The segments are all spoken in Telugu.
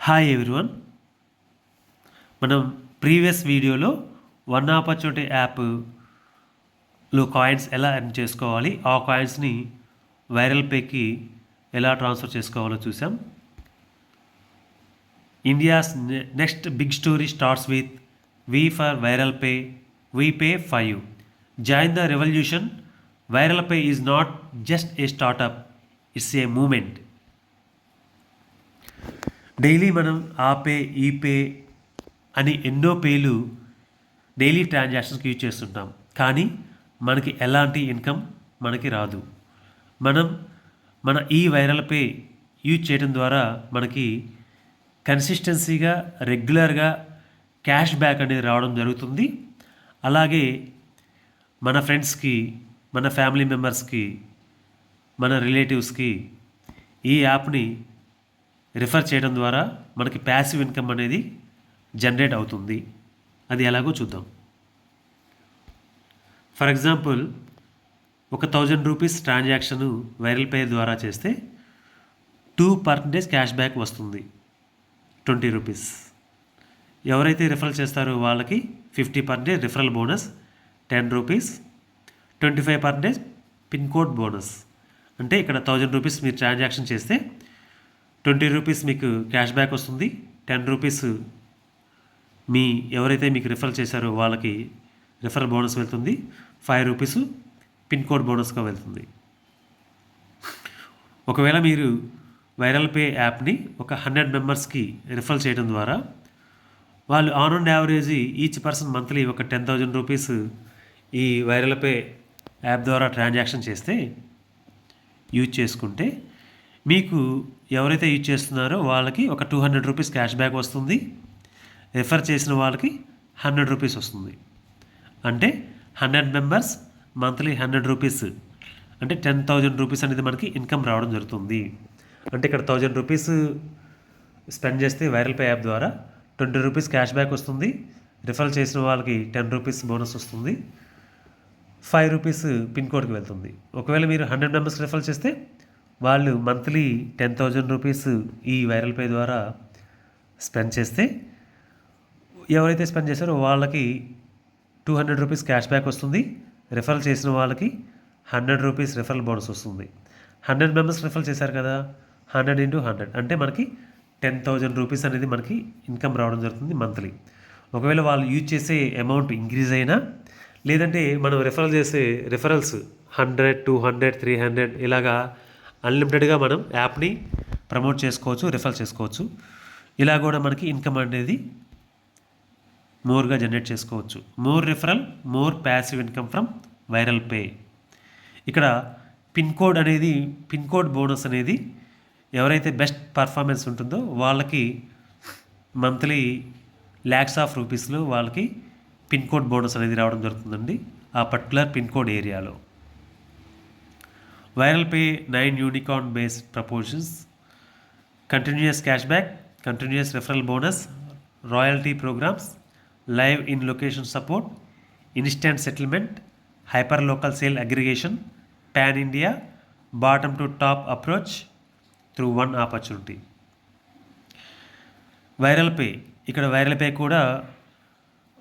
Hi everyone. మనం ప్రీవియస్ వీడియోలో వన్ ఆపర్చునిటీ యాప్లో కాయిన్స్ ఎలా ఎర్న్ చేసుకోవాలి, ఆ కాయిన్స్ని వైరల్ పేకి ఎలా ట్రాన్స్ఫర్ చేసుకోవాలో చూసాం. India's next big story starts with we for Viral Pay, we pay for you. Join the revolution. Viral Pay is not just a startup, it's a movement. Daily మనం ఆ పే, ఈ పే అని ఎన్నో పేలు డైలీ ట్రాన్సాక్షన్స్కి యూజ్ చేస్తుంటాం, కానీ మనకి ఎలాంటి ఇన్కమ్ మనకి రాదు. మన ఈ వైరల్ పే యూజ్ చేయడం ద్వారా మనకి కన్సిస్టెన్సీగా రెగ్యులర్గా క్యాష్ బ్యాక్ అనేది రావడం జరుగుతుంది. అలాగే మన ఫ్రెండ్స్కి, మన ఫ్యామిలీ మెంబర్స్కి, మన రిలేటివ్స్కి ఈ యాప్ని రిఫర్ చేయడం ద్వారా మనకి ప్యాసివ్ ఇన్కమ్ అనేది జనరేట్ అవుతుంది. అది ఎలాగో చూద్దాం. ఫర్ ఎగ్జాంపుల్, ఒక 1000 రూపీస్ ట్రాన్సాక్షన్ వైరల్ పే ద్వారా చేస్తే 2% క్యాష్ బ్యాక్ వస్తుంది, 20 రూపీస్. ఎవరైతే రిఫరల్ చేస్తారో వాళ్ళకి 50% referral bonus 10 rupees, 25% pin code bonus. అంటే ఇక్కడ 1000 రూపీస్ మీరు ట్రాన్సాక్షన్ చేస్తే 20 రూపీస్ మీకు క్యాష్ బ్యాక్ వస్తుంది, 10 రూపీస్ ఎవరైతే మీకు రిఫర్ చేశారో వాళ్ళకి రిఫరల్ బోనస్ వెళ్తుంది, 5 రూపీస్ పిన్ కోడ్ బోనస్గా వెళ్తుంది. ఒకవేళ మీరు వైరల్ పే యాప్ని ఒక 100 మెంబర్స్కి రిఫర్ చేయడం ద్వారా వాళ్ళు on average each person monthly ఒక 10,000 రూపీస్ ఈ వైరల్ పే యాప్ ద్వారా ట్రాన్సాక్షన్ చేస్తే, యూజ్ చేసుకుంటే మీకు ఎవరైతే యూజ్ చేస్తున్నారో వాళ్ళకి ఒక 200 రూపీస్ క్యాష్ బ్యాక్ వస్తుంది, రిఫర్ చేసిన వాళ్ళకి 100 రూపీస్ వస్తుంది. అంటే 100 మెంబర్స్ మంత్లీ 100 రూపీస్, అంటే 10,000 రూపీస్ అనేది మనకి ఇన్కమ్ రావడం జరుగుతుంది. అంటే ఇక్కడ 1000 రూపీస్ స్పెండ్ చేస్తే వైరల్ పే యాప్ ద్వారా 20 రూపీస్ క్యాష్ బ్యాక్ వస్తుంది, రిఫర్ చేసిన వాళ్ళకి 10 రూపీస్ బోనస్ వస్తుంది, 5 రూపీస్ పిన్ కోడ్కి వెళ్తుంది. ఒకవేళ మీరు 100 మెంబర్స్ రిఫర్ చేస్తే వాళ్ళు మంత్లీ 10,000 రూపీస్ ఈ వైరల్ పే ద్వారా స్పెండ్ చేస్తే, ఎవరైతే స్పెండ్ చేశారో వాళ్ళకి 200 రూపీస్ క్యాష్ బ్యాక్ వస్తుంది, రిఫరల్ చేసిన వాళ్ళకి 100 రూపీస్ రిఫరల్ బోనస్ వస్తుంది. 100 మెంబర్స్ రిఫర్ చేశారు కదా, 100 × 100 అంటే మనకి 10,000 రూపీస్ అనేది మనకి ఇన్కమ్ రావడం జరుగుతుంది మంత్లీ. ఒకవేళ వాళ్ళు యూజ్ చేసే అమౌంట్ ఇంక్రీజ్ అయినా, లేదంటే మనం రిఫరల్ చేసే రిఫరల్స్ 100, 200, 300 ఇలాగా అన్లిమిటెడ్గా మనం యాప్ని ప్రమోట్ చేసుకోవచ్చు, రిఫర్ చేసుకోవచ్చు. ఇలా కూడా మనకి ఇన్కమ్ అనేది మోర్గా జనరేట్ చేసుకోవచ్చు. More referral, more passive income from viral Pay. ఇక్కడ పిన్ కోడ్ బోనస్ అనేది ఎవరైతే బెస్ట్ పర్ఫార్మెన్స్ ఉంటుందో వాళ్ళకి మంత్లీ ల్యాక్స్ ఆఫ్ రూపీస్లో వాళ్ళకి పిన్ కోడ్ బోనస్ అనేది రావడం జరుగుతుందండి ఆ పర్టికులర్ పిన్ కోడ్ ఏరియాలో. Viral Pay 9 unicorn based proportions, continuous cash back, continuous referral bonus, royalty programs, live in location support, instant settlement, hyper local sale aggregation, pan India, bottom to top approach through one opportunity. Viral Pay, ఇక్కడ వైరల్ పే కూడా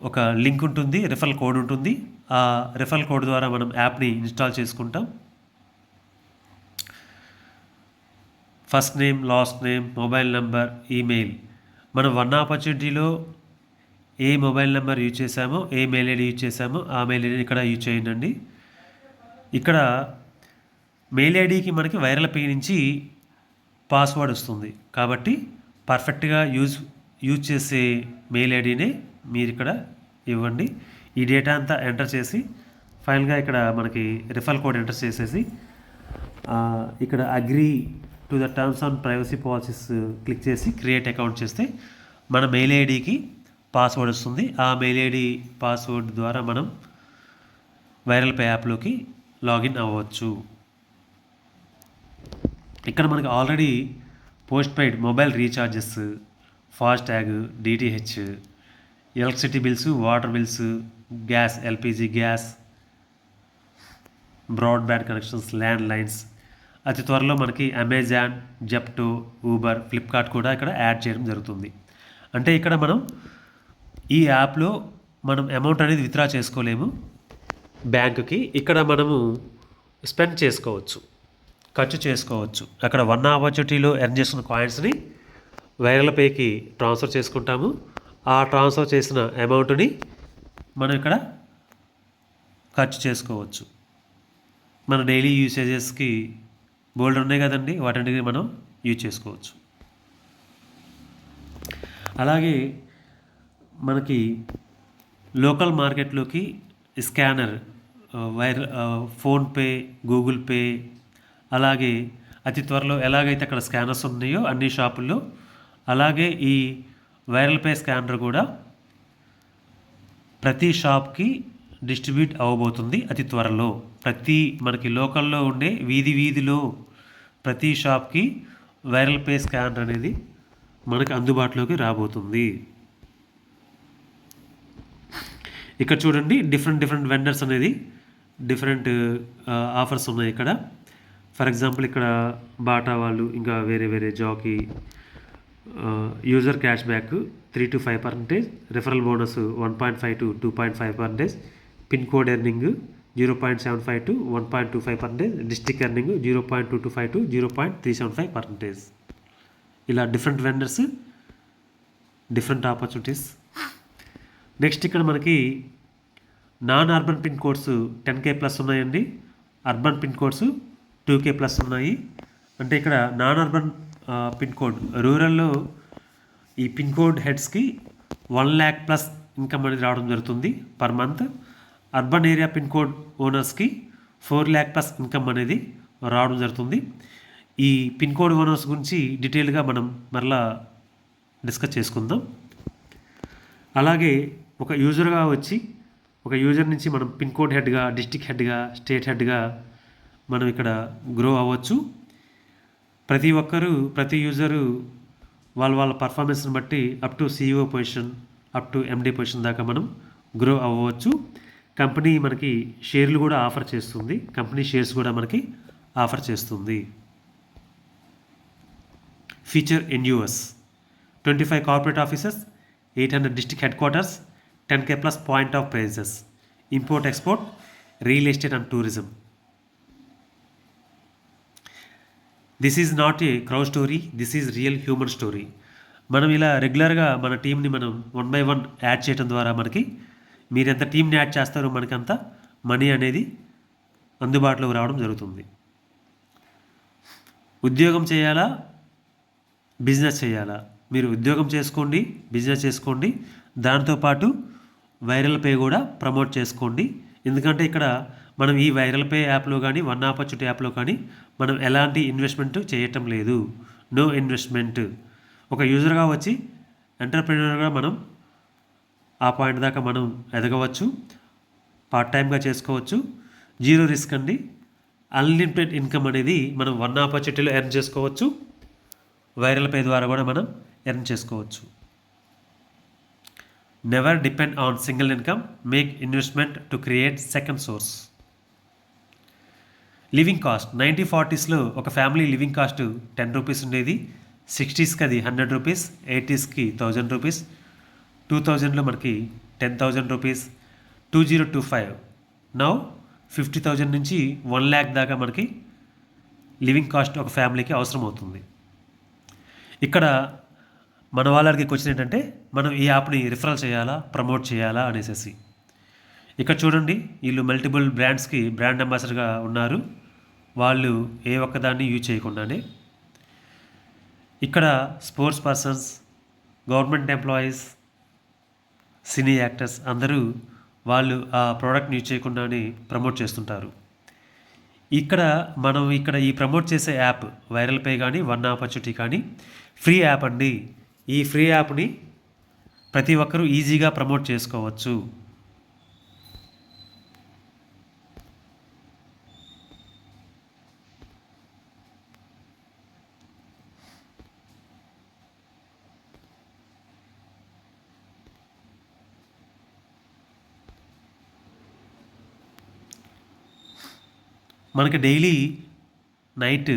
ఒక లింక్ ఉంటుంది, రిఫరల్ కోడ్ ఉంటుంది. ఆ రిఫరల్ కోడ్ ద్వారా మనం యాప్ని ఇన్స్టాల్ చేసుకుంటాం. First name, last name, mobile number, email. మనం వన్ ఆపర్చునిటీలో ఏ మొబైల్ నెంబర్ యూజ్ చేసామో, ఏ మెయిల్ ఐడి యూజ్ చేసామో ఆ మెయిల్ ఐడిని ఇక్కడ యూజ్ చేయండి. ఇక్కడ మెయిల్ ఐడికి మనకి వైరల్ పే నుంచి పాస్వర్డ్ వస్తుంది, కాబట్టి పర్ఫెక్ట్గా యూజ్ చేసే మెయిల్ ఐడినే మీరు ఇక్కడ ఇవ్వండి. ఈ డేటా అంతా ఎంటర్ చేసి ఫైనల్గా ఇక్కడ మనకి రిఫరల్ కోడ్ ఎంటర్ చేసేసి ఇక్కడ agree to the terms and privacy policies click చేసి క్రియేట్ అకౌంట్ చేస్తే మన మెయిల్ ఐడికి పాస్వర్డ్ వస్తుంది. ఆ మెయిల్ ఐడి పాస్వర్డ్ ద్వారా మనం వైరల్ పే యాప్లోకి లాగిన్ అవ్వచ్చు. ఇక్కడ మనకి already post paid mobile recharges, FASTag, DTH, electricity bills, water bills, gas, LPG gas, broadband connections, land lines అతి త్వరలో మనకి అమెజాన్, జెప్టో, ఊబర్, ఫ్లిప్కార్ట్ కూడా ఇక్కడ యాడ్ చేయడం జరుగుతుంది. అంటే ఇక్కడ మనం ఈ యాప్లో మనం అమౌంట్ అనేది విత్డ్రా చేసుకోలేము బ్యాంకుకి. ఇక్కడ మనము స్పెండ్ చేసుకోవచ్చు, ఖర్చు చేసుకోవచ్చు. అక్కడ వన్ ఆపర్చునిటీలో ఎర్న్ చేసుకున్న కాయిన్స్ని వైరల్ పేకి ట్రాన్స్ఫర్ చేసుకుంటాము. ఆ ట్రాన్స్ఫర్ చేసిన అమౌంట్ని మనం ఇక్కడ ఖర్చు చేసుకోవచ్చు. మన డైలీ యూసేజెస్కి బోల్డ్ ఉన్నాయి కదండి, వాటిని మనం యూజ్ చేసుకోవచ్చు. అలాగే మనకి లోకల్ మార్కెట్లోకి స్కానర్, ఫోన్పే, గూగుల్ పే, అలాగే అతి త్వరలో ఎలాగైతే అక్కడ స్కానర్స్ ఉన్నాయో అన్ని షాపుల్లో, అలాగే ఈ వైరల్ పే స్కానర్ కూడా ప్రతి షాప్కి డిస్ట్రిబ్యూట్ అవ్వబోతుంది అతి త్వరలో. ప్రతి మనకి లోకల్లో ఉండే వీధిలో ప్రతి షాప్కి వైరల్ పే స్కానర్ అనేది మనకి అందుబాటులోకి రాబోతుంది. ఇక్కడ చూడండి, డిఫరెంట్ వెండర్స్ అనేది డిఫరెంట్ ఆఫర్స్ ఉన్నాయి ఇక్కడ. ఫర్ ఎగ్జాంపుల్ ఇక్కడ బాటా వాళ్ళు, ఇంకా వేరే Jockey, user cash back 3 to 5%, referral bonus 1.5 to 2.5%, pin code earning 0.75 to 1.25%, district earning 0.225 to 0.375%. ఇలా different vendors, different opportunities. Next ఇక్కడ మనకి non urban pin codes 10K plus ఉన్నాయండి. Urban pin codes 2K plus ఉన్నాయి. అంటే ఇక్కడ నాన్ అర్బన్ పిన్ కోడ్, రూరల్లో ఈ పిన్ కోడ్ హెడ్స్కి 1 lakh ప్లస్ ఇన్కమ్ అనేది రావడం జరుగుతుంది per month. Urban area pin code ఓనర్స్కి 4 lakh ప్లస్ ఇన్కమ్ అనేది రావడం జరుగుతుంది. ఈ పిన్ కోడ్ ఓనర్స్ గురించి డీటెయిల్గా మనం మరలా డిస్కస్ చేసుకుందాం. అలాగే ఒక యూజర్గా వచ్చి, ఒక యూజర్ నుంచి మనం పిన్ కోడ్ హెడ్గా, డిస్ట్రిక్ట్ హెడ్గా, స్టేట్ హెడ్గా మనం ఇక్కడ గ్రో అవ్వచ్చు. ప్రతి యూజరు వాళ్ళ పర్ఫార్మెన్స్ని బట్టి up to CEO position, up to MD position దాకా మనం గ్రో అవ్వచ్చు. కంపెనీ మనకి షేర్లు కూడా ఆఫర్ చేస్తుంది, కంపెనీ షేర్స్ కూడా మనకి ఆఫర్ చేస్తుంది. Feature in US 25 corporate offices, 800 district head quarters, 10K plus point of presence, import export, real estate and tourism. This is not a crowd story, this is real human story. మనం ఇలా రెగ్యులర్గా మన టీంని మనం 1 by 1 యాడ్ చేయడం ద్వారా మనకి, మీరు ఎంత టీంని యాడ్ చేస్తారో మనకి అంత మనీ అనేది అందుబాటులోకి రావడం జరుగుతుంది. ఉద్యోగం చేయాలా, బిజినెస్ చేయాలా? మీరు ఉద్యోగం చేసుకోండి, బిజినెస్ చేసుకోండి, దాంతోపాటు వైరల్ పే కూడా ప్రమోట్ చేసుకోండి. ఎందుకంటే ఇక్కడ మనం ఈ వైరల్ పే యాప్లో కానీ, వన్ ఆపర్చునిటీ యాప్లో కానీ మనం ఎలాంటి ఇన్వెస్ట్మెంట్ చేయటం లేదు, నో ఇన్వెస్ట్మెంట్. ఒక యూజర్గా వచ్చి ఎంటర్ప్రెన్యూర్గా మనం ఆ పాయింట్ దాకా మనం ఎదగవచ్చు, పార్ట్ టైమ్గా చేసుకోవచ్చు. 0 రిస్క్ అండి. అన్లిమిటెడ్ ఇన్కమ్ అనేది మనం వన్ ఆపర్చునిటీలో ఎర్న్ చేసుకోవచ్చు, వైరల్ పే ద్వారా కూడా మనం ఎర్న్ చేసుకోవచ్చు. Never depend on single income, make investment to create second source. Living cost 1940స్లో ఒక ఫ్యామిలీ లివింగ్ కాస్ట్ 10 రూపీస్ ఉండేది, 60స్కి అది 100 రూపీస్, 80స్కి 1000 రూపీస్, 2000లో మనకి 10,000 రూపీస్, 2025 నౌ 50,000 నుంచి 1 lakh దాకా మనకి లివింగ్ కాస్ట్ ఒక ఫ్యామిలీకి అవసరం అవుతుంది. ఇక్కడ మన వాళ్ళకి క్వశ్చన్ ఏంటంటే, మనం ఈ యాప్ని రిఫరల్ చేయాలా, ప్రమోట్ చేయాలా అనేసి. ఇక్కడ చూడండి, వీళ్ళు మల్టిపుల్ బ్రాండ్స్కి బ్రాండ్ అంబాసిడర్గా ఉన్నారు. వాళ్ళు ఏ ఒక్కదాన్ని యూజ్ చేయకుండానే. ఇక్కడ స్పోర్ట్స్ పర్సన్స్, గవర్నమెంట్ ఎంప్లాయీస్, సినీ యాక్టర్స్ అందరూ వాళ్ళు ఆ ప్రోడక్ట్ని యూజ్ చేయకుండానే ప్రమోట్ చేస్తుంటారు. మనం ఈ ప్రమోట్ చేసే యాప్ వైరల్ పే కానీ, వన్ ఆపర్చునిటీ కానీ ఫ్రీ యాప్ అండి. ఈ ఫ్రీ యాప్ని ప్రతి ఒక్కరూ ఈజీగా ప్రమోట్ చేసుకోవచ్చు. మనకి డైలీ నైట్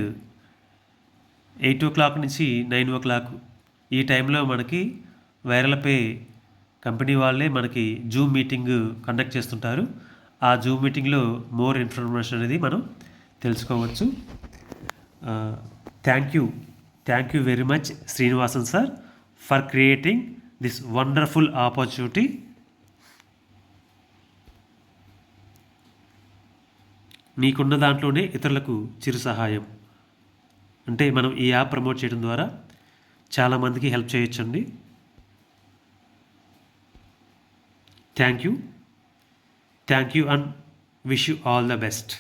8 నుంచి 9 ఈ టైంలో మనకి వైరల్ పే కంపెనీ వాళ్ళే మనకి జూమ్ మీటింగ్ కండక్ట్ చేస్తుంటారు. ఆ జూమ్ మీటింగ్లో మోర్ ఇన్ఫర్మేషన్ అనేది మనం తెలుసుకోవచ్చు. Thank you very much Srinivasan sir for creating this wonderful opportunity. నీకున్న దాంట్లోనే ఇతరులకు చిరు సహాయం. అంటే మనం ఈ యాప్ ప్రమోట్ చేయడం ద్వారా చాలామందికి హెల్ప్ చేయొచ్చండి. Thank you and wish you all the best.